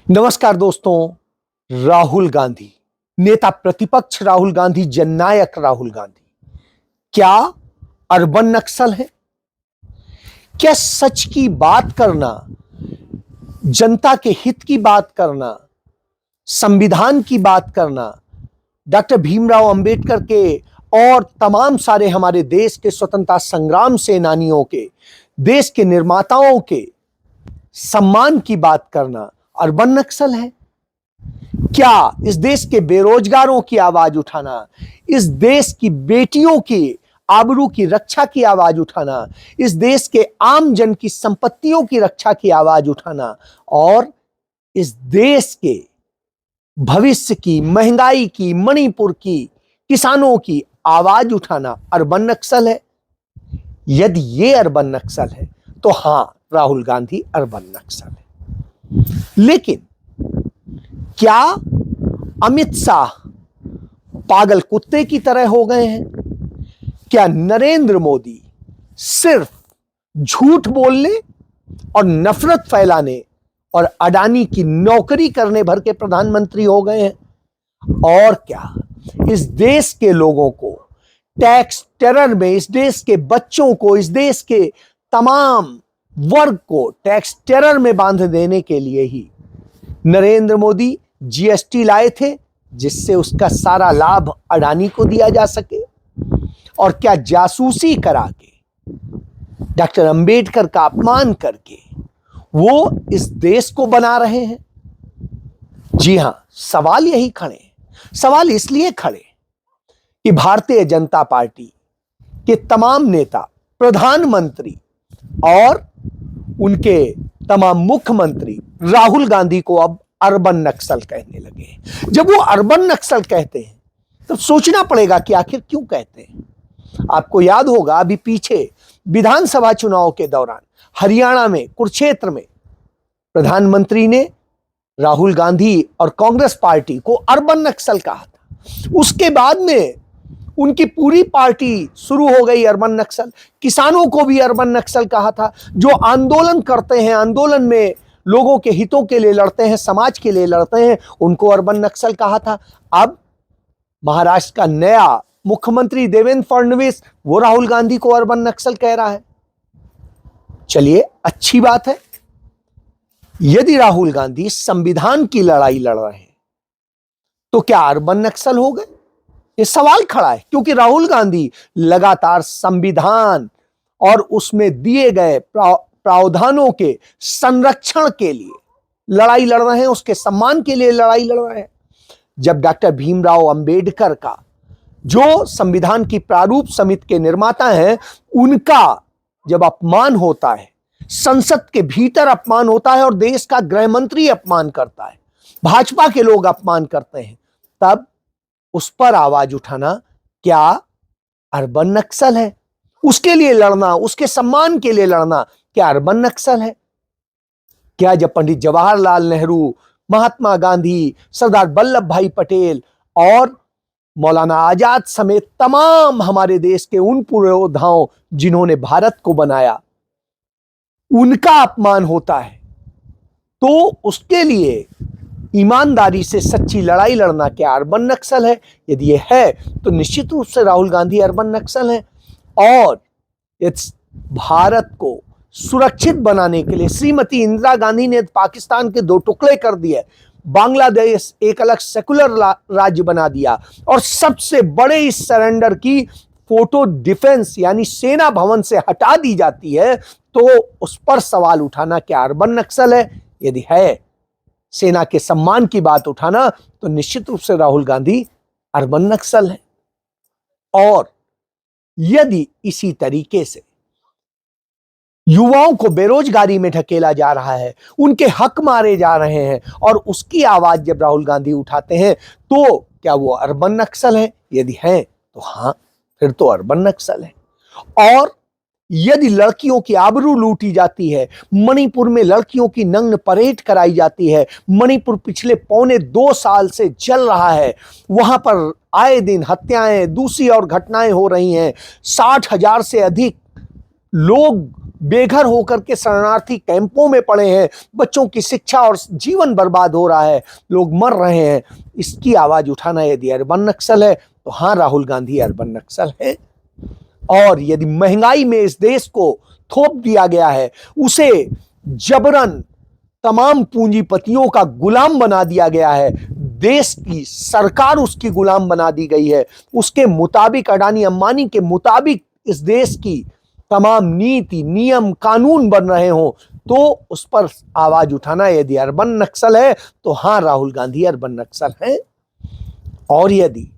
नमस्कार दोस्तों। राहुल गांधी, नेता प्रतिपक्ष राहुल गांधी, जननायक राहुल गांधी क्या अर्बन नक्सल है? क्या सच की बात करना, जनता के हित की बात करना, संविधान की बात करना, डॉक्टर भीमराव अंबेडकर के और तमाम सारे हमारे देश के स्वतंत्रता संग्राम सेनानियों के, देश के निर्माताओं के सम्मान की बात करना अर्बन नक्सल है? क्या इस देश के बेरोजगारों की आवाज उठाना, इस देश की बेटियों की आबरू की रक्षा की आवाज उठाना, इस देश के आम जन की संपत्तियों की रक्षा की आवाज उठाना और इस देश के भविष्य की, महंगाई की, मणिपुर की, किसानों की आवाज उठाना अर्बन नक्सल है? यदि ये अर्बन नक्सल है तो हां, राहुल गांधी अर्बन नक्सल है। लेकिन क्या अमित शाह पागल कुत्ते की तरह हो गए हैं? क्या नरेंद्र मोदी सिर्फ झूठ बोलने और नफरत फैलाने और अडानी की नौकरी करने भर के प्रधानमंत्री हो गए हैं? और क्या इस देश के लोगों को टैक्स टेरर में, इस देश के बच्चों को, इस देश के तमाम वर्ग को टैक्स टेरर में बांध देने के लिए ही नरेंद्र मोदी जीएसटी लाए थे, जिससे उसका सारा लाभ अडानी को दिया जा सके? और क्या जासूसी करा के, डॉक्टर अंबेडकर का अपमान करके वो इस देश को बना रहे हैं? जी हां, सवाल यही खड़े हैं। सवाल इसलिए खड़े कि भारतीय जनता पार्टी के तमाम नेता, प्रधानमंत्री और उनके तमाम मुख्यमंत्री राहुल गांधी को अब अर्बन नक्सल कहने लगे। जब वो अर्बन नक्सल कहते हैं तो सोचना पड़ेगा कि आखिर क्यों कहते हैं। आपको याद होगा, अभी पीछे विधानसभा चुनाव के दौरान हरियाणा में कुरुक्षेत्र में प्रधानमंत्री ने राहुल गांधी और कांग्रेस पार्टी को अर्बन नक्सल कहा था। उसके बाद में उनकी पूरी पार्टी शुरू हो गई अर्बन नक्सल। किसानों को भी अर्बन नक्सल कहा था। जो आंदोलन करते हैं, आंदोलन में लोगों के हितों के लिए लड़ते हैं, समाज के लिए लड़ते हैं, उनको अर्बन नक्सल कहा था। अब महाराष्ट्र का नया मुख्यमंत्री देवेंद्र फडणवीस, वो राहुल गांधी को अर्बन नक्सल कह रहा है। चलिए, अच्छी बात है। यदि राहुल गांधी संविधान की लड़ाई लड़ रहे हैं तो क्या अर्बन नक्सल हो गए? ये सवाल खड़ा है, क्योंकि राहुल गांधी लगातार संविधान और उसमें दिए गए प्रावधानों के संरक्षण के लिए लड़ाई लड़ रहे हैं, उसके सम्मान के लिए लड़ाई लड़ रहे हैं। जब डॉक्टर भीमराव अंबेडकर का, जो संविधान की प्रारूप समिति के निर्माता हैं, उनका जब अपमान होता है, संसद के भीतर अपमान होता है और देश का गृह मंत्री अपमान करता है, भाजपा के लोग अपमान करते हैं, तब उस पर आवाज उठाना क्या अर्बन नक्सल है? उसके लिए लड़ना, उसके सम्मान के लिए लड़ना क्या अर्बन नक्सल है? क्या जब पंडित जवाहरलाल नेहरू, महात्मा गांधी, सरदार वल्लभ भाई पटेल और मौलाना आजाद समेत तमाम हमारे देश के उन पुरोधाओं जिन्होंने भारत को बनाया, उनका अपमान होता है, तो उसके लिए ईमानदारी से सच्ची लड़ाई लड़ना क्या अर्बन नक्सल है? यदि ये है तो निश्चित रूप से राहुल गांधी अर्बन नक्सल है। और इस भारत को सुरक्षित बनाने के लिए श्रीमती इंदिरा गांधी ने पाकिस्तान के 2 टुकड़े कर दिए, बांग्लादेश एक अलग सेकुलर राज्य बना दिया और सबसे बड़े इस सरेंडर की फोटो डिफेंस यानी सेना भवन से हटा दी जाती है, तो उस पर सवाल उठाना क्या अर्बन नक्सल है? यदि है, सेना के सम्मान की बात उठाना, तो निश्चित रूप से राहुल गांधी अर्बन नक्सल है। और यदि इसी तरीके से युवाओं को बेरोजगारी में ढकेला जा रहा है, उनके हक मारे जा रहे हैं, और उसकी आवाज जब राहुल गांधी उठाते हैं, तो क्या वो अर्बन नक्सल है? यदि है तो हां, फिर तो अर्बन नक्सल है। और यदि लड़कियों की आबरू लूटी जाती है, मणिपुर में लड़कियों की नग्न परेड कराई जाती है, मणिपुर पिछले 2.25 साल से जल रहा है, वहां पर आए दिन हत्याएं, दूसरी और घटनाएं हो रही हैं, 60,000 से अधिक लोग बेघर होकर के शरणार्थी कैंपों में पड़े हैं, बच्चों की शिक्षा और जीवन बर्बाद हो रहा है, लोग मर रहे हैं, इसकी आवाज उठाना यदि अर्बन नक्सल है तो हाँ, राहुल गांधी अर्बन नक्सल है। और यदि महंगाई में इस देश को थोप दिया गया है, उसे जबरन तमाम पूंजीपतियों का गुलाम बना दिया गया है, देश की सरकार उसकी गुलाम बना दी गई है, उसके मुताबिक, अडानी अंबानी के मुताबिक इस देश की तमाम नीति नियम कानून बन रहे हो, तो उस पर आवाज उठाना यदि अर्बन नक्सल है तो हाँ, राहुल गांधी अर्बन नक्सल है। और यदि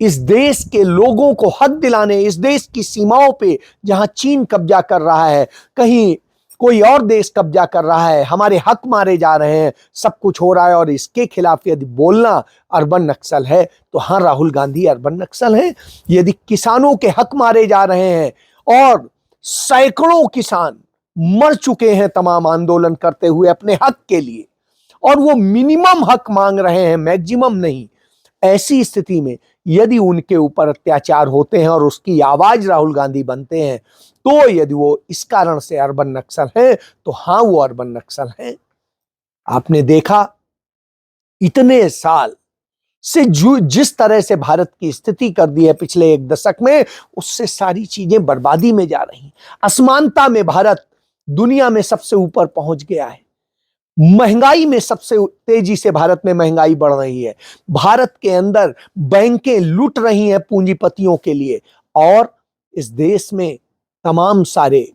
इस देश के लोगों को हक दिलाने, इस देश की सीमाओं पे जहां चीन कब्जा कर रहा है, कहीं कोई और देश कब्जा कर रहा है, हमारे हक मारे जा रहे हैं, सब कुछ हो रहा है, और इसके खिलाफ यदि बोलना अर्बन नक्सल है तो हाँ, राहुल गांधी अर्बन नक्सल है। यदि किसानों के हक मारे जा रहे हैं और सैकड़ों किसान मर चुके हैं तमाम आंदोलन करते हुए अपने हक के लिए, और वो मिनिमम हक मांग रहे हैं, मैक्सिमम नहीं, ऐसी स्थिति में यदि उनके ऊपर अत्याचार होते हैं और उसकी आवाज राहुल गांधी बनते हैं, तो यदि वो इस कारण से अर्बन नक्सल है तो हाँ, वो अर्बन नक्सल है। आपने देखा इतने साल से जिस तरह से भारत की स्थिति कर दी है पिछले एक दशक में, उससे सारी चीजें बर्बादी में जा रही हैं। असमानता में भारत दुनिया में सबसे ऊपर पहुंच गया है, महंगाई में सबसे तेजी से भारत में महंगाई बढ़ रही है, भारत के अंदर बैंकें लूट रही हैं पूंजीपतियों के लिए, और इस देश में तमाम सारे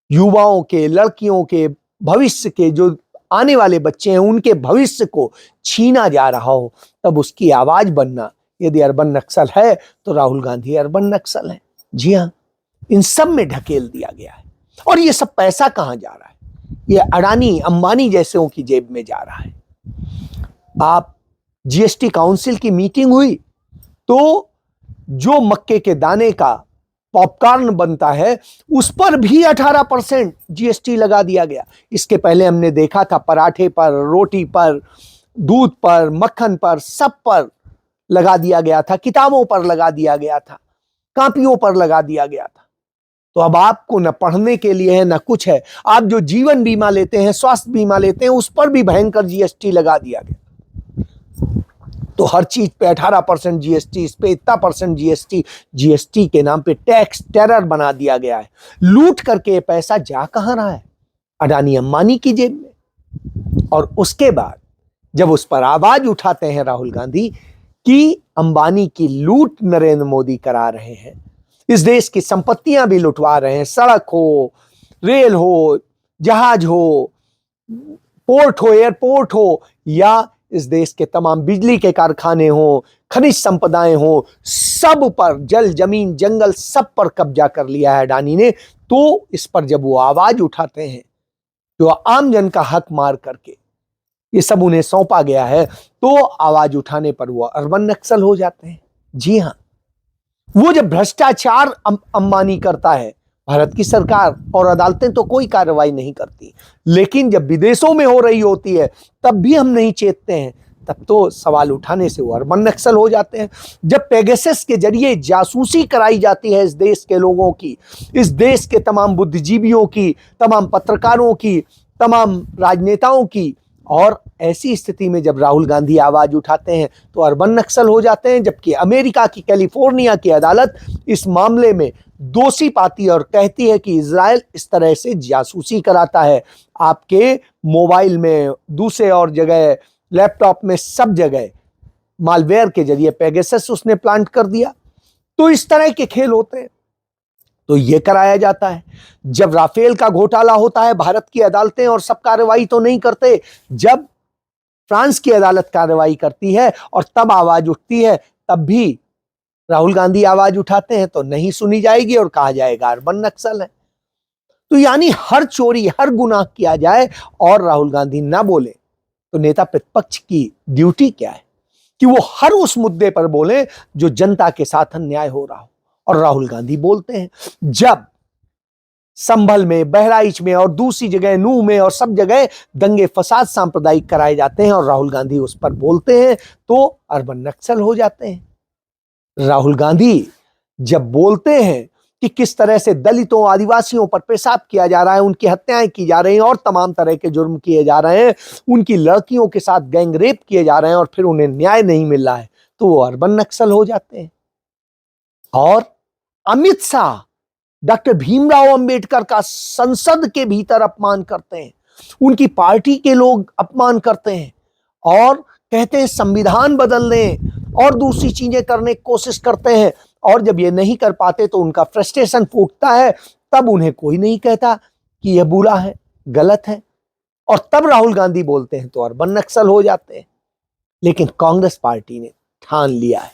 युवाओं के, लड़कियों के भविष्य के, जो आने वाले बच्चे हैं उनके भविष्य को छीना जा रहा हो, तब उसकी आवाज बनना यदि अर्बन नक्सल है तो राहुल गांधी अर्बन नक्सल है। जी हाँ, इन सब में ढकेल दिया गया है। और ये सब पैसा कहां जा रहा है? ये अडानी अंबानी जैसों की जेब में जा रहा है। आप जीएसटी काउंसिल की मीटिंग हुई तो जो मक्के के दाने का पॉपकॉर्न बनता है उस पर भी 18% जीएसटी लगा दिया गया। इसके पहले हमने देखा था पराठे पर, रोटी पर, दूध पर, मक्खन पर, सब पर लगा दिया गया था, किताबों पर लगा दिया गया था, कॉपियों पर लगा दिया गया था। तो अब आपको न पढ़ने के लिए है न कुछ है, आप जो जीवन बीमा लेते हैं, स्वास्थ्य बीमा लेते हैं, उस पर भी भयंकर जीएसटी लगा दिया गया। तो हर चीज पे 18% जीएसटी, इस पे इतना % जीएसटी, जीएसटी के नाम पे टैक्स टेरर बना दिया गया है। लूट करके पैसा जा कहां रहा है? अडानी अंबानी की जेब में। और उसके बाद जब उस पर आवाज उठाते हैं राहुल गांधी कि अंबानी की लूट नरेंद्र मोदी करा रहे हैं, इस देश की संपत्तियां भी लुटवा रहे हैं, सड़क हो, रेल हो, जहाज हो, पोर्ट हो, एयरपोर्ट हो, या इस देश के तमाम बिजली के कारखाने हो, खनिज संपदाएं हो, सब पर, जल, जमीन, जंगल, सब पर कब्जा कर लिया है अडानी ने। तो इस पर जब वो आवाज उठाते हैं, जो आम जन का हक मार करके ये सब उन्हें सौंपा गया है, तो आवाज उठाने पर वो अर्बन नक्सल हो जाते हैं। जी हां, वो जब भ्रष्टाचार अंबानी करता है, भारत की सरकार और अदालतें तो कोई कार्रवाई नहीं करती, लेकिन जब विदेशों में हो रही होती है तब भी हम नहीं चेतते हैं, तब तो सवाल उठाने से वो अर्बन नक्सल हो जाते हैं। जब पेगासस के जरिए जासूसी कराई जाती है इस देश के लोगों की, इस देश के तमाम बुद्धिजीवियों की, तमाम पत्रकारों की, तमाम राजनेताओं की, और ऐसी स्थिति में जब राहुल गांधी आवाज उठाते हैं तो अर्बन नक्सल हो जाते हैं। जबकि अमेरिका की कैलिफोर्निया की अदालत इस मामले में दोषी पाती और कहती है कि इजराइल इस तरह से जासूसी कराता है, आपके मोबाइल में, दूसरे और जगह, लैपटॉप में, सब जगह मालवेयर के जरिए पेगासस उसने प्लांट कर दिया। तो इस तरह के खेल होते हैं, तो ये कराया जाता है। जब राफेल का घोटाला होता है, भारत की अदालतें और सब कार्रवाई तो नहीं करते, जब फ्रांस की अदालत कार्रवाई करती है और तब आवाज उठती है, तब भी राहुल गांधी आवाज उठाते हैं तो नहीं सुनी जाएगी और कहा जाएगा अर्बन नक्सल है। तो यानी हर चोरी, हर गुनाह किया जाए और राहुल गांधी ना बोले, तो नेता प्रतिपक्ष की ड्यूटी क्या है कि वो हर उस मुद्दे पर बोले जो जनता के साथ अन्याय हो रहा हो। और राहुल गांधी बोलते हैं। जब संभल में, बहराइच में और दूसरी जगह नूह में और सब जगह दंगे फसाद सांप्रदायिक कराए जाते हैं और राहुल गांधी उस पर बोलते हैं, तो अर्बन नक्सल हो जाते हैं। राहुल गांधी जब बोलते हैं कि किस तरह से दलितों आदिवासियों पर पेशाब किया जा रहा है, उनकी हत्याएं की जा रही हैं और तमाम तरह के जुर्म किए जा रहे हैं, उनकी लड़कियों के साथ गैंग रेप किए जा रहे हैं और फिर उन्हें न्याय नहीं मिल रहा है तो वो अर्बन नक्सल हो जाते हैं। और अमित शाह डॉक्टर भीमराव अंबेडकर का संसद के भीतर अपमान करते हैं, उनकी पार्टी के लोग अपमान करते हैं और कहते हैं संविधान बदल दें और दूसरी चीजें करने की कोशिश करते हैं, और जब ये नहीं कर पाते तो उनका फ्रस्ट्रेशन फूटता है, तब उन्हें कोई नहीं कहता कि यह बुरा है, गलत है, और तब राहुल गांधी बोलते हैं तो अर्बन नक्सल हो जाते हैं। लेकिन कांग्रेस पार्टी ने ठान लिया है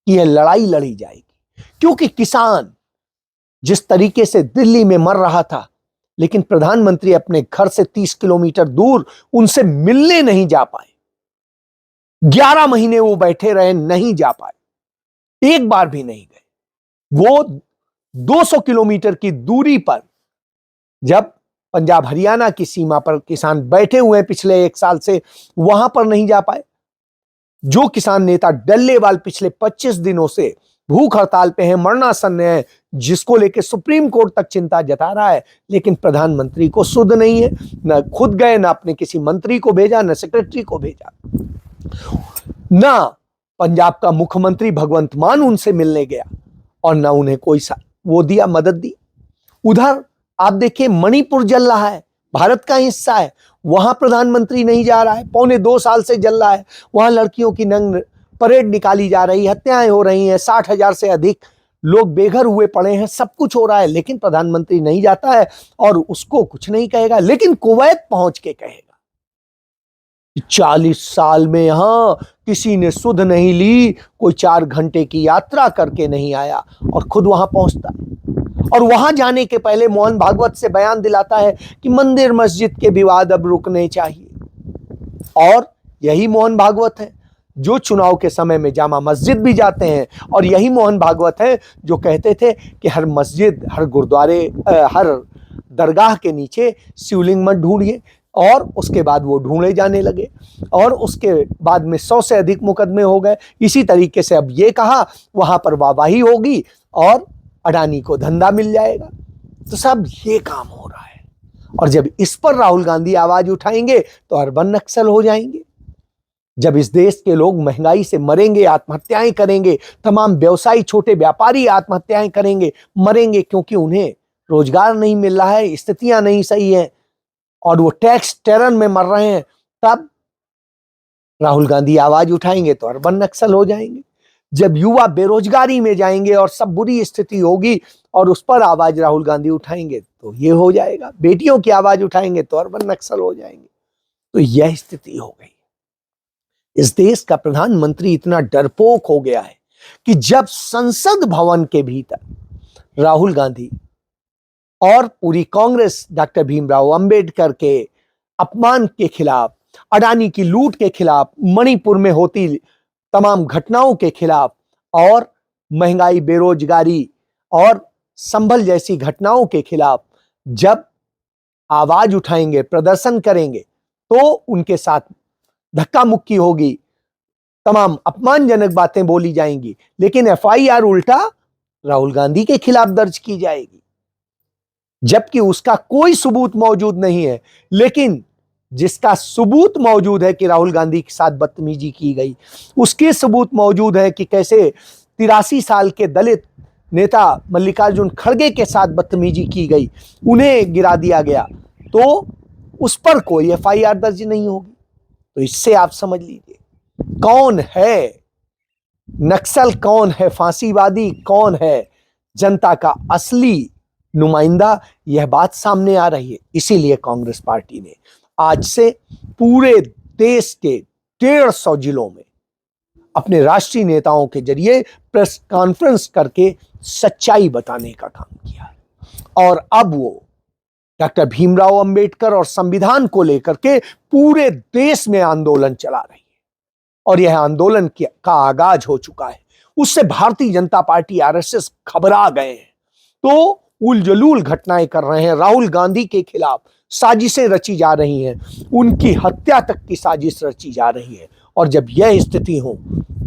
कि यह लड़ाई लड़ी जाएगी, क्योंकि किसान जिस तरीके से दिल्ली में मर रहा था, लेकिन प्रधानमंत्री अपने घर से 30 किलोमीटर दूर उनसे मिलने नहीं जा पाए, 11 महीने वो बैठे रहे, नहीं जा पाए, एक बार भी नहीं गए। वो 200 किलोमीटर की दूरी पर जब पंजाब हरियाणा की सीमा पर किसान बैठे हुए हैं पिछले 1 साल से, वहां पर नहीं जा पाए। जो किसान नेता डल्लेवाल पिछले 25 दिनों से भूख हड़ताल पे है, मरणासन है, जिसको लेके सुप्रीम कोर्ट तक चिंता जता रहा है, लेकिन प्रधानमंत्री को सुध नहीं है, न खुद गए, न अपने किसी मंत्री को भेजा, न सेक्रेटरी को भेजा, ना पंजाब का मुख्यमंत्री भगवंत मान उनसे मिलने गया और ना उन्हें कोई वो दिया, मदद दी। उधर आप देखिए मणिपुर जल रहा है, भारत का हिस्सा है, वहां प्रधानमंत्री नहीं जा रहा है, पौने 2 साल से जल रहा है, वहां लड़कियों की नंग परेड निकाली जा रही, हत्याएं हो रही हैं, 60,000 से अधिक लोग बेघर हुए पड़े हैं, सब कुछ हो रहा है, लेकिन प्रधानमंत्री नहीं जाता है और उसको कुछ नहीं कहेगा। लेकिन कुवैत पहुंच के कहेगा 40 साल में यहां किसी ने सुध नहीं ली, कोई 4 घंटे की यात्रा करके नहीं आया और खुद वहां पहुंचता है। और वहां जाने के पहले मोहन भागवत से बयान दिलाता है कि मंदिर मस्जिद के विवाद अब रुकने चाहिए। और यही मोहन भागवत है जो चुनाव के समय में जामा मस्जिद भी जाते हैं, और यही मोहन भागवत है जो कहते थे कि हर मस्जिद, हर गुरुद्वारे, हर दरगाह के नीचे शिवलिंग मत ढूंढिए, और उसके बाद वो ढूंढे जाने लगे और उसके बाद में 100 से अधिक मुकदमे हो गए। इसी तरीके से अब ये कहा वहां पर वाहवाही होगी और अडानी को धंधा मिल जाएगा, तो सब ये काम हो रहा है। और जब इस पर राहुल गांधी आवाज उठाएंगे तो अर्बन नक्सल हो जाएंगे। जब इस देश के लोग महंगाई से मरेंगे, आत्महत्याएं करेंगे, तमाम व्यवसायी, छोटे व्यापारी आत्महत्याएं करेंगे, मरेंगे, क्योंकि उन्हें रोजगार नहीं मिल रहा है, स्थितियां नहीं सही है और वो टैक्स टेरर में मर रहे हैं, तब राहुल गांधी आवाज उठाएंगे तो अर्बन नक्सल हो जाएंगे। जब युवा बेरोजगारी में जाएंगे और सब बुरी स्थिति होगी और उस पर आवाज राहुल गांधी उठाएंगे तो ये हो जाएगा। बेटियों की आवाज उठाएंगे तो अर्बन नक्सल हो जाएंगे। तो यह स्थिति हो गई। इस देश का प्रधानमंत्री इतना डरपोक हो गया है कि जब संसद भवन के भीतर राहुल गांधी और पूरी कांग्रेस डॉक्टर भीमराव अंबेडकर के अपमान के खिलाफ, अडानी की लूट के खिलाफ, मणिपुर में होती तमाम घटनाओं के खिलाफ और महंगाई, बेरोजगारी और संभल जैसी घटनाओं के खिलाफ जब आवाज उठाएंगे, प्रदर्शन करेंगे, तो उनके साथ धक्का मुक्की होगी, तमाम अपमानजनक बातें बोली जाएंगी, लेकिन एफआईआर उल्टा राहुल गांधी के खिलाफ दर्ज की जाएगी, जबकि उसका कोई सबूत मौजूद नहीं है। लेकिन जिसका सबूत मौजूद है कि राहुल गांधी के साथ बदतमीजी की गई, उसके सबूत मौजूद है कि कैसे 83 साल के दलित नेता मल्लिकार्जुन खड़गे के साथ बदतमीजी की गई, उन्हें गिरा दिया गया, तो उस पर कोई एफआईआर दर्ज नहीं होगी। तो इससे आप समझ लीजिए कौन है नक्सल, कौन है फांसीवादी, कौन है जनता का असली नुमाइंदा, यह बात सामने आ रही है। इसीलिए कांग्रेस पार्टी ने आज से पूरे देश के 150 जिलों में अपने राष्ट्रीय नेताओं के जरिए प्रेस कॉन्फ्रेंस करके सच्चाई बताने का काम किया। और अब वो डॉक्टर भीमराव अंबेडकर और संविधान को लेकर के पूरे देश में आंदोलन चला रही है, और यह आंदोलन का आगाज हो चुका है। उससे भारतीय जनता पार्टी, आरएसएस घबरा गए हैं, तो उलजलूल घटनाएं कर रहे हैं। राहुल गांधी के खिलाफ साजिशें रची जा रही हैं, उनकी हत्या तक की साजिश रची जा रही है। और जब यह स्थिति हो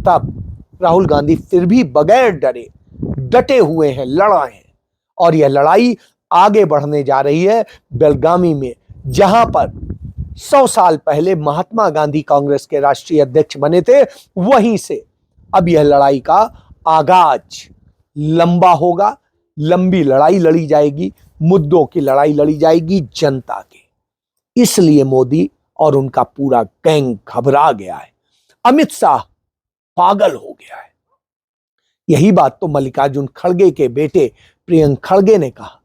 तब राहुल गांधी फिर भी बगैर डरे डटे हुए हैं, लड़ रहे हैं। और यह लड़ाई आगे बढ़ने जा रही है बेलगामी में, जहां पर 100 साल पहले महात्मा गांधी कांग्रेस के राष्ट्रीय अध्यक्ष बने थे। वहीं से अब यह लड़ाई का आगाज लंबा होगा, लंबी लड़ाई लड़ी जाएगी, मुद्दों की लड़ाई लड़ी जाएगी जनता के। इसलिए मोदी और उनका पूरा गैंग घबरा गया है। अमित शाह पागल हो गया है। यही बात तो मल्लिकार्जुन खड़गे के बेटे प्रियंक खड़गे ने कहा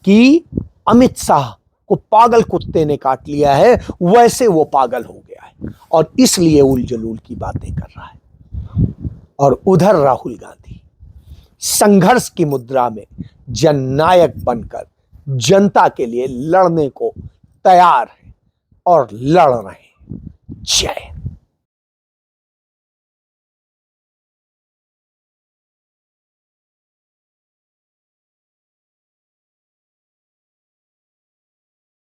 कि अमित शाह को पागल कुत्ते ने काट लिया है, वैसे वो पागल हो गया है और इसलिए उल जलूल की बातें कर रहा है। और उधर राहुल गांधी संघर्ष की मुद्रा में जननायक बनकर जनता के लिए लड़ने को तैयार है और लड़ रहे हैं। जय